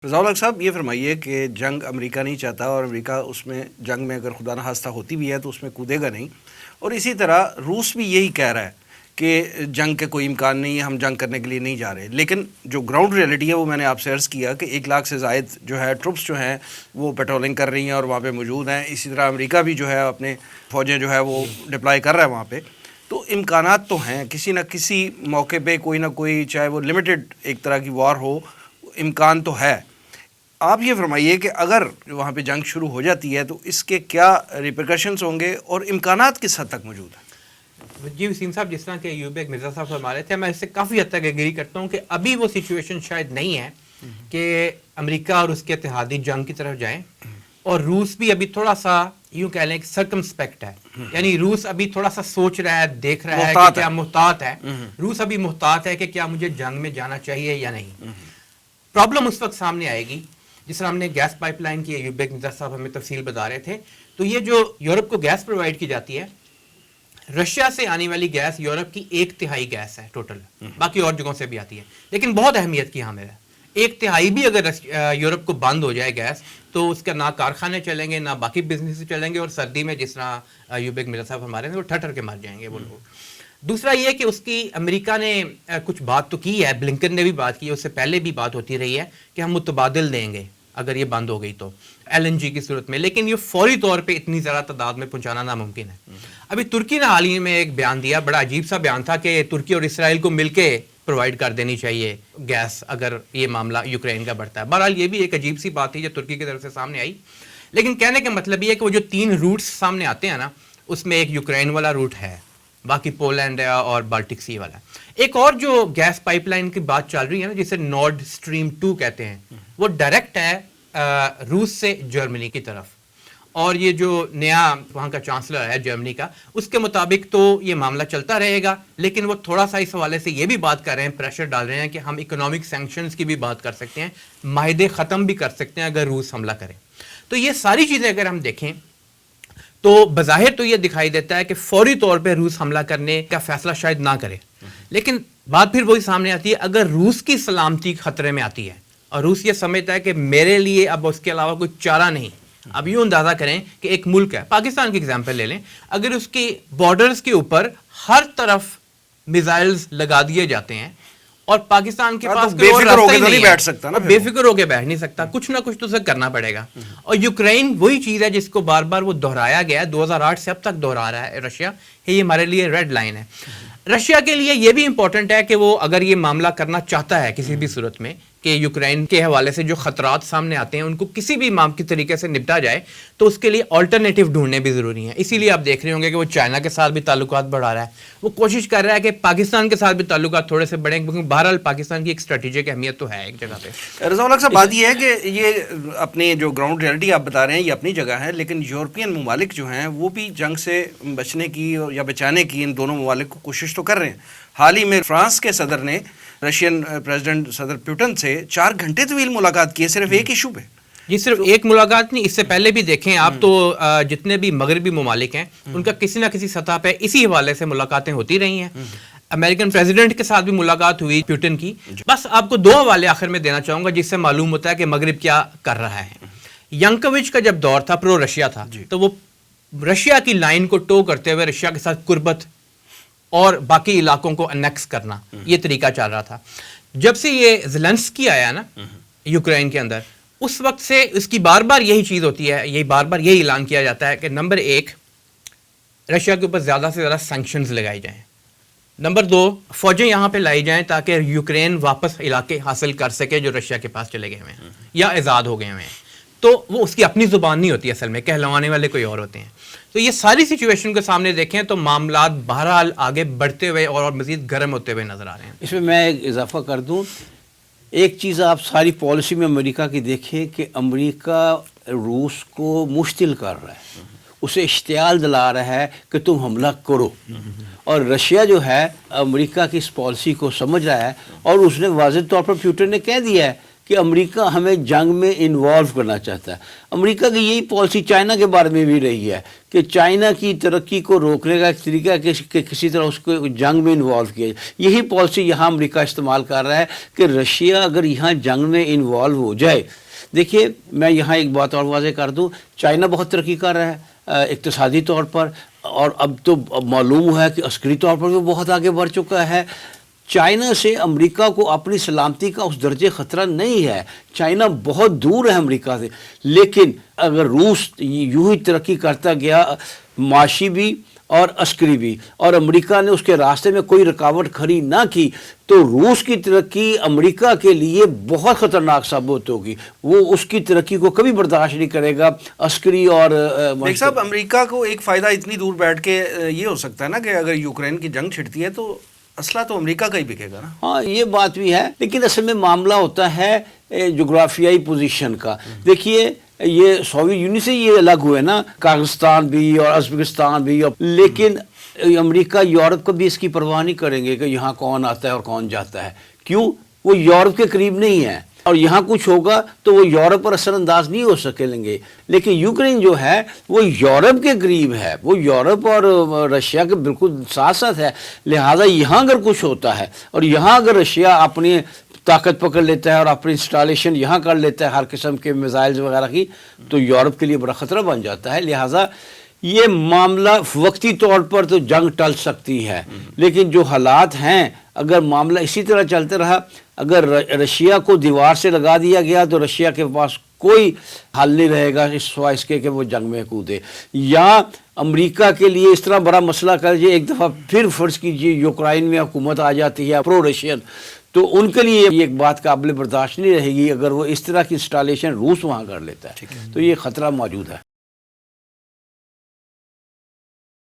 رضا الحق صاحب یہ فرمائیے کہ جنگ امریکہ نہیں چاہتا اور امریکہ اس میں جنگ میں اگر خدا نخواستہ ہوتی بھی ہے تو اس میں کودے گا نہیں، اور اسی طرح روس بھی یہی کہہ رہا ہے کہ جنگ کے کوئی امکان نہیں ہے، ہم جنگ کرنے کے لیے نہیں جا رہے. لیکن جو گراؤنڈ ریئلٹی ہے وہ میں نے آپ سے عرض کیا کہ 1 لاکھ سے زائد جو ہے ٹروپس جو ہیں وہ پیٹرولنگ کر رہی ہیں اور وہاں پہ موجود ہیں. اسی طرح امریکہ بھی جو ہے اپنے فوجیں جو ہے وہ ڈپلائی کر رہا ہے وہاں پہ. تو امکانات تو ہیں، کسی نہ کسی موقع پہ کوئی نہ کوئی، چاہے وہ لمیٹڈ ایک طرح کی وار ہو، امکان تو ہے. آپ یہ فرمائیے کہ اگر وہاں پہ جنگ شروع ہو جاتی ہے تو اس کے کیا ریپرکشنز ہوں گے اور امکانات کس حد تک موجود ہیں؟ جی وسیم صاحب، جس طرح کہ ایوب ایک مرزا صاحب فرما رہے تھے، میں اس سے کافی حد تک ایگری کرتا ہوں کہ ابھی وہ سچویشن شاید نہیں ہے کہ امریکہ اور اس کے اتحادی جنگ کی طرف جائیں، اور روس بھی ابھی تھوڑا سا یوں کہہ لیں کہ سرکمسپیکٹ ہے. یعنی روس ابھی تھوڑا سا سوچ رہا ہے، دیکھ رہا ہے کہ کیا محتاط ہے. روس ابھی محتاط ہے کہ کیا مجھے جنگ میں جانا چاہیے یا نہیں. پرابلم اس وقت سامنے آئے گی جس طرح ہم نے گیس پائپ لائن کی، ایوب ایک مرزا صاحب ہمیں تفصیل بتا رہے تھے. تو یہ جو یورپ کو گیس پرووائڈ کی جاتی ہے، رشیا سے آنے والی گیس یورپ کی 1/3 گیس ہے ٹوٹل، باقی اور جگہوں سے بھی آتی ہے، لیکن بہت اہمیت کی حامل ہے. 1/3 بھی اگر یورپ کو بند ہو جائے گیس تو اس کا نہ کارخانے چلیں گے نہ باقی بزنس چلیں گے، اور سردی میں جس طرح ایوب ایک مرزا صاحب ہمارے ہیں وہ ٹھٹر کے مر جائیں گے وہ لوگ. دوسرا یہ کہ اس کی امریکہ نے کچھ بات تو کی ہے، بلنکن نے بھی بات کی ہے، اس سے پہلے بھی بات ہوتی رہی ہے کہ ہم متبادل دیں گے اگر یہ بند ہو گئی تو LNG کی صورت میں، لیکن یہ فوری طور پہ اتنی زیادہ تعداد میں پہنچانا ناممکن ہے. ابھی ترکی نے حال ہی میں ایک بیان دیا، بڑا عجیب سا بیان تھا کہ ترکی اور اسرائیل کو مل کے پرووائڈ کر دینی چاہیے گیس اگر یہ معاملہ یوکرین کا بڑھتا ہے. بہرحال یہ بھی ایک عجیب سی بات تھی جو ترکی کی طرف سے سامنے آئی، لیکن کہنے کا مطلب یہ ہے کہ وہ جو 3 روٹس سامنے آتے ہیں نا، اس میں ایک یوکرین والا روٹ ہے، باقی پولینڈ اور بالٹک سی والا. ایک اور جو گیس پائپ لائن کی بات چل رہی ہے نا، جسے نارڈ سٹریم 2 کہتے ہیں، وہ ڈائریکٹ ہے روس سے جرمنی کی طرف. اور یہ جو نیا وہاں کا چانسلر ہے جرمنی کا، اس کے مطابق تو یہ معاملہ چلتا رہے گا، لیکن وہ تھوڑا سا اس حوالے سے یہ بھی بات کر رہے ہیں، پریشر ڈال رہے ہیں کہ ہم اکنامک سینکشنز کی بھی بات کر سکتے ہیں، معاہدے ختم بھی کر سکتے ہیں اگر روس حملہ کرے. تو یہ ساری چیزیں اگر ہم دیکھیں تو بظاہر تو یہ دکھائی دیتا ہے کہ فوری طور پہ روس حملہ کرنے کا فیصلہ شاید نہ کرے، لیکن بات پھر وہی سامنے آتی ہے، اگر روس کی سلامتی خطرے میں آتی ہے اور روس یہ سمجھتا ہے کہ میرے لیے اب اس کے علاوہ کوئی چارہ نہیں. اب یوں اندازہ کریں کہ ایک ملک ہے، پاکستان کی ایگزامپل لے لیں، اگر اس کی بارڈرز کے اوپر ہر طرف میزائلز لگا دیے جاتے ہیں اور پاکستان کے پاس بے فکر ہو کے نہیں بیٹھ سکتا نا، بے فکر ہو کے بیٹھ نہیں سکتا، کچھ نہ کچھ تو اسے کرنا پڑے گا. اور یوکرین وہی چیز ہے جس کو بار بار وہ دہرایا گیا ہے، 2008 سے اب تک دہرا رہا ہے رشیا، یہ ہمارے لیے ریڈ لائن ہے. رشیا کے لیے یہ بھی امپورٹنٹ ہے کہ وہ اگر یہ معاملہ کرنا چاہتا ہے کسی بھی صورت میں کہ یوکرین کے حوالے سے جو خطرات سامنے آتے ہیں ان کو کسی بھی کی طریقے سے نپٹا جائے، تو اس کے لیے آلٹرنیٹیو ڈھونڈنے بھی ضروری ہیں. اسی لیے آپ دیکھ رہے ہوں گے کہ وہ چائنا کے ساتھ بھی تعلقات بڑھا رہا ہے، وہ کوشش کر رہا ہے کہ پاکستان کے ساتھ بھی تعلقات تھوڑے سے بڑھیں، کیونکہ بہرحال پاکستان کی ایک اسٹریٹجک اہمیت تو ہے ایک جگہ پہ. رضا الحق صاحب، بات یہ ہے کہ یہ اپنی جو گراؤنڈ ریئلٹی آپ بتا رہے ہیں یہ اپنی جگہ ہے، لیکن یورپین ممالک جو ہیں وہ بھی جنگ سے بچنے کی یا بچانے کی ان دونوں ممالک کو کوشش تو کر رہے ہیں. حال ہی میں فرانس کے صدر نے رشین پریزیڈنٹ صدر پیوٹن سے 4 گھنٹے طویل ملاقات کی ہے، صرف ایک ایشو پہ. یہ صرف ایک ملاقات نہیں، اس سے پہلے بھی دیکھیں آپ تو جتنے بھی مغربی ممالک ہیں ان کا کسی نہ کسی سطح پہ اسی حوالے سے ملاقاتیں ہوتی رہی ہیں. امریکن پریزیڈنٹ کے ساتھ بھی ملاقات ہوئی پیوٹن کی. بس آپ کو 2 حوالے آخر میں دینا چاہوں گا جس سے معلوم ہوتا ہے کہ مغرب کیا کر رہا ہے. ینکووچ کا جب دور تھا، پرو رشیا تھا، تو وہ رشیا کی لائن کو ٹو کرتے ہوئے رشیا کے ساتھ قربت اور باقی علاقوں کو انیکس کرنا، یہ طریقہ چل رہا تھا. جب سے یہ زیلنسکی آیا نا یوکرین کے اندر، اس وقت سے اس کی بار بار یہی چیز ہوتی ہے، یہی بار بار یہی اعلان کیا جاتا ہے کہ نمبر 1 رشیا کے اوپر زیادہ سے زیادہ سینکشنز لگائی جائیں، نمبر 2 فوجیں یہاں پہ لائی جائیں تاکہ یوکرین واپس علاقے حاصل کر سکے جو رشیا کے پاس چلے گئے ہوئے ہیں یا آزاد ہو گئے ہوئے ہیں. تو وہ اس کی اپنی زبان نہیں ہوتی، اصل میں کہلوانے والے کوئی اور ہوتے ہیں. تو یہ ساری سچویشن کے سامنے دیکھیں تو معاملات بہرحال آگے بڑھتے ہوئے اور مزید گرم ہوتے ہوئے نظر آ رہے ہیں. اس میں ایک اضافہ کر دوں، ایک چیز آپ ساری پالیسی میں امریکہ کی دیکھیں کہ امریکہ روس کو مشتعل کر رہا ہے، اسے اشتعال دلا رہا ہے کہ تم حملہ کرو، اور رشیا جو ہے امریکہ کی اس پالیسی کو سمجھ رہا ہے، اور اس نے واضح طور پر پیوٹن نے کہہ دیا ہے کہ امریکہ ہمیں جنگ میں انوالو کرنا چاہتا ہے. امریکہ کی یہی پالیسی چائنا کے بارے میں بھی رہی ہے کہ چائنا کی ترقی کو روکنے کا ایک طریقہ ہے کہ کسی طرح اس کو جنگ میں انوالو کیا جائے. یہی پالیسی یہاں امریکہ استعمال کر رہا ہے کہ رشیا اگر یہاں جنگ میں انوالو ہو جائے. دیکھیے میں یہاں ایک بات اور واضح کر دوں, چائنا بہت ترقی کر رہا ہے اقتصادی طور پر, اور اب تو معلوم ہے کہ عسکری طور پر بھی بہت آگے بڑھ چکا ہے. چائنا سے امریکہ کو اپنی سلامتی کا اس درجے خطرہ نہیں ہے. چائنا بہت دور ہے امریکہ سے, لیکن اگر روس یوں ہی ترقی کرتا گیا معاشی بھی اور عسکری بھی, اور امریکہ نے اس کے راستے میں کوئی رکاوٹ کھڑی نہ کی, تو روس کی ترقی امریکہ کے لیے بہت خطرناک ثابت ہوگی. وہ اس کی ترقی کو کبھی برداشت نہیں کرے گا عسکری اور دیکھ صاحب, امریکہ کو ایک فائدہ اتنی دور بیٹھ کے یہ ہو سکتا ہے نا کہ اگر یوکرین کی جنگ چھڑتی ہے تو اسلحہ تو امریکہ کا ہی بکے گا نا. ہاں یہ بات بھی ہے, لیکن اصل میں معاملہ ہوتا ہے جغرافیائی پوزیشن کا. دیکھیے یہ سوویت یونین سے یہ الگ ہوئے نا, کازخستان بھی اور ازبکستان بھی, لیکن امریکہ یورپ کو بھی اس کی پرواہ نہیں کریں گے کہ یہاں کون آتا ہے اور کون جاتا ہے. کیوں؟ وہ یورپ کے قریب نہیں ہے, اور یہاں کچھ ہوگا تو وہ یورپ پر اثر انداز نہیں ہو سکیں گے. لیکن یوکرین جو ہے وہ یورپ کے قریب ہے, وہ یورپ اور رشیا کے بالکل ساتھ ساتھ ہے. لہٰذا یہاں اگر کچھ ہوتا ہے اور یہاں اگر رشیا اپنی طاقت پکڑ لیتا ہے اور اپنی انسٹالیشن یہاں کر لیتا ہے ہر قسم کے میزائلز وغیرہ کی, تو یورپ کے لیے بڑا خطرہ بن جاتا ہے. لہٰذا یہ معاملہ وقتی طور پر تو جنگ ٹل سکتی ہے, لیکن جو حالات ہیں اگر معاملہ اسی طرح چلتے رہا, اگر رشیا کو دیوار سے لگا دیا گیا تو رشیا کے پاس کوئی حل نہیں رہے گا اس سوا اس کے کہ وہ جنگ میں کودے. یا امریکہ کے لیے اس طرح بڑا مسئلہ کر جائے, ایک دفعہ پھر فرض کیجیے یوکرائن میں حکومت آ جاتی ہے پرو رشین, تو ان کے لیے یہ ایک بات قابل برداشت نہیں رہے گی اگر وہ اس طرح کی انسٹالیشن روس وہاں کر لیتا ہے. تو یہ خطرہ موجود ہے.